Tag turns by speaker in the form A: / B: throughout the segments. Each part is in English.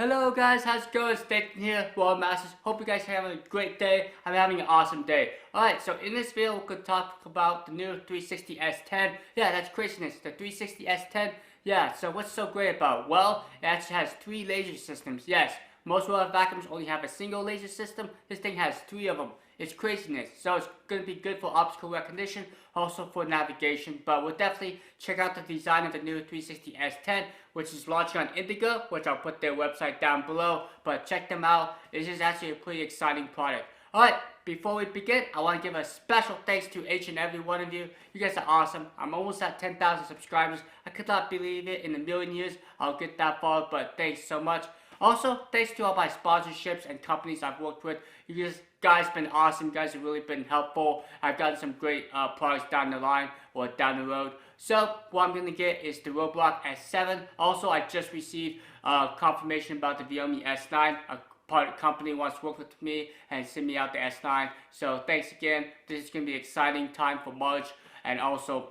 A: Hello guys, how's it going? It's Nathan here, World Masters. Hope you guys are having a great day. I'm having an awesome day. Alright, so in this video we're going to talk about the new 360 S10. Yeah, that's craziness. The 360 S10. Yeah, so what's so great about it? Well, it actually has 3 laser systems. Yes, most robot vacuums only have a single laser system. This thing has 3 of them. It's craziness. So it's going to be good for obstacle recognition, also for navigation. But we'll definitely check out the design of the new 360 S10, which is launching on Indigo, which I'll put their website down below. But check them out. This is actually a pretty exciting product. Alright, before we begin, I want to give a special thanks to each and every one of you. You guys are awesome. I'm almost at 10,000 subscribers. I could not believe it. In a million years I'll get that far, but thanks so much. Also, thanks to all my sponsorships and companies I've worked with. You guys have been awesome. You guys have really been helpful. I've gotten some great products down the line or down the road. So, what I'm going to get is the Roborock S7. Also, I just received confirmation about the Xiaomi S9. A company wants to work with me and send me out the S9. So, thanks again. This is going to be an exciting time for March and also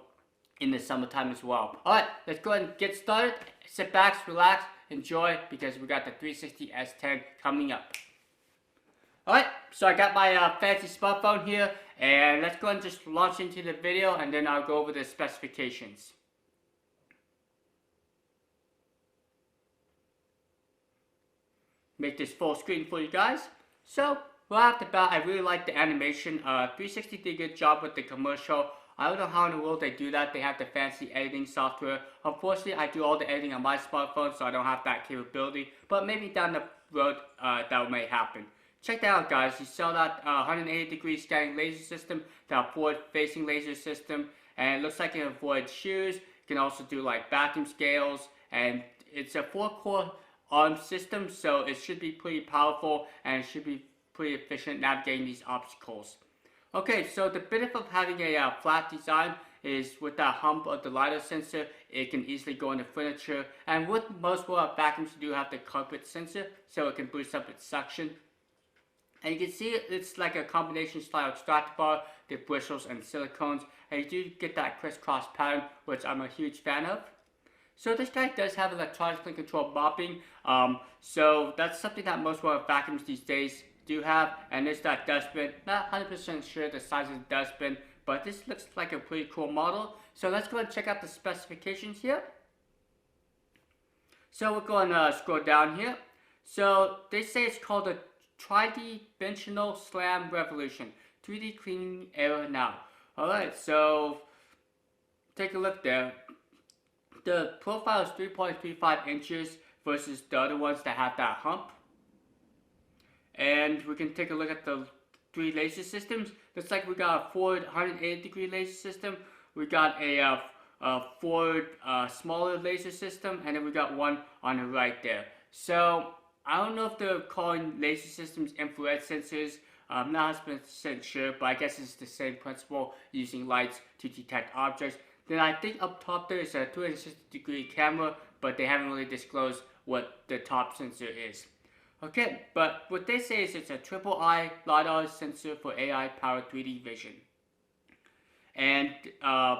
A: in the summertime as well. Alright, let's go ahead and get started. Sit back, relax, enjoy, because we got the 360 S10 coming up. Alright, so I got my fancy smartphone here, and let's go ahead and just launch into the video, and then I'll go over the specifications. Make this full screen for you guys. So, right off the bat, I really like the animation. 360 did a good job with the commercial. I don't know how in the world they do that. They have the fancy editing software. Unfortunately, I do all the editing on my smartphone, so I don't have that capability. But maybe down the road, that may happen. Check that out, guys. You saw that 180-degree scanning laser system, that forward-facing laser system, and it looks like it avoids shoes. You can also do like vacuum scales, and it's a 4-core ARM system, so it should be pretty powerful, and it should be pretty efficient navigating these obstacles. Okay, so the benefit of having a flat design is with that hump of the Lidar sensor, it can easily go into furniture. And with most robot vacuums, you do have the carpet sensor, so it can boost up its suction. And you can see it's like a combination style extractor bar, the bristles and silicones, and you do get that crisscross pattern, which I'm a huge fan of. So this guy does have electronically controlled mopping, so that's something that most robot vacuums these days do have. And there's that dustbin. Not 100% sure the size of the dustbin, but this looks like a pretty cool model. So let's go ahead and check out the specifications here. So we're going to scroll down here. So they say it's called a Tridimensional Slam Revolution 3D Cleaning Era Now. Alright, so take a look there. The profile is 3.35 inches versus the other ones that have that hump. And we can take a look at the 3 laser systems. Looks like we got a forward 180-degree laser system. We got a forward smaller laser system, and then we got one on the right there. So I don't know if they're calling laser systems infrared sensors. I'm not 100% sure, but I guess it's the same principle, using lights to detect objects. Then I think up top there is a 360-degree camera, but they haven't really disclosed what the top sensor is. Okay, but what they say is it's a triple eye Lidar sensor for AI-powered 3D vision. And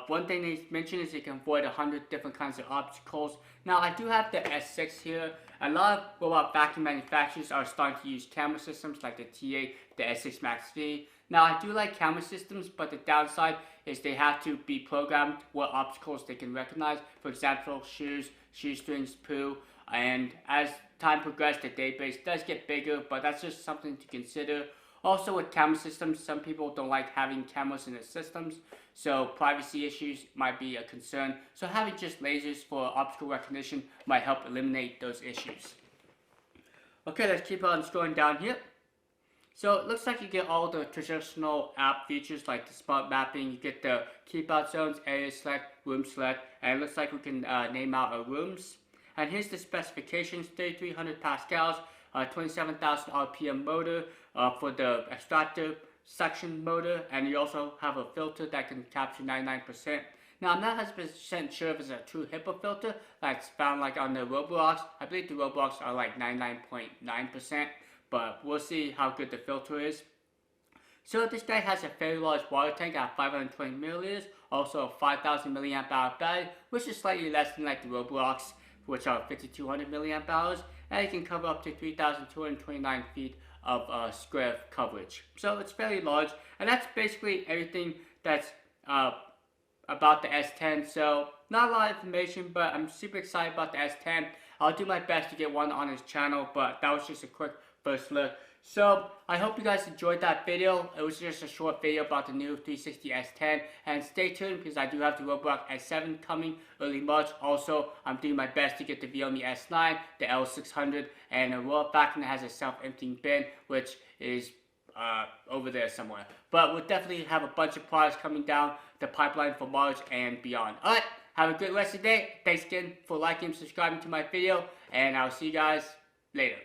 A: one thing they mentioned is it can avoid 100 different kinds of obstacles. Now, I do have the S6 here. A lot of robot vacuum manufacturers are starting to use camera systems like the T8, the S6 Max V. Now, I do like camera systems, but the downside is they have to be programmed what obstacles they can recognize. For example, shoes, shoestrings, poo. And as time progressed, the database does get bigger, but that's just something to consider. Also, with camera systems, some people don't like having cameras in their systems, so privacy issues might be a concern. So having just lasers for obstacle recognition might help eliminate those issues. Okay, let's keep on scrolling down here. So it looks like you get all the traditional app features like the smart mapping. You get the keep out zones, area select, room select, and it looks like we can name out our rooms. And here's the specifications: 3,300 pascals, 27,000 RPM motor for the extractor suction motor, and you also have a filter that can capture 99%. Now, I'm not 100% sure if it's a true HEPA filter that's found like on the Roborocks. I believe the Roborocks are like 99.9%, but we'll see how good the filter is. So this guy has a very large water tank at 520 milliliters, also a 5,000 milliamp hour battery, which is slightly less than like the Roborocks, which are 5,200 milliamp hours. and it can cover up to 3,229 feet of square coverage. So it's fairly large, and that's basically everything that's about the S10. So not a lot of information, but I'm super excited about the S10. I'll do my best to get one on his channel, but that was just a quick first look. So I hope you guys enjoyed that video. It was just a short video about the new 360 S10, and stay tuned because I do have the Roborock S7 coming early March. Also, I'm doing my best to get the Viomi S9, the L600, and a Roborock Vacuum that has a self-emptying bin, which is over there somewhere. But we'll definitely have a bunch of products coming down the pipeline for March and beyond. Alright, have a great rest of the day. Thanks again for liking and subscribing to my video, and I'll see you guys later.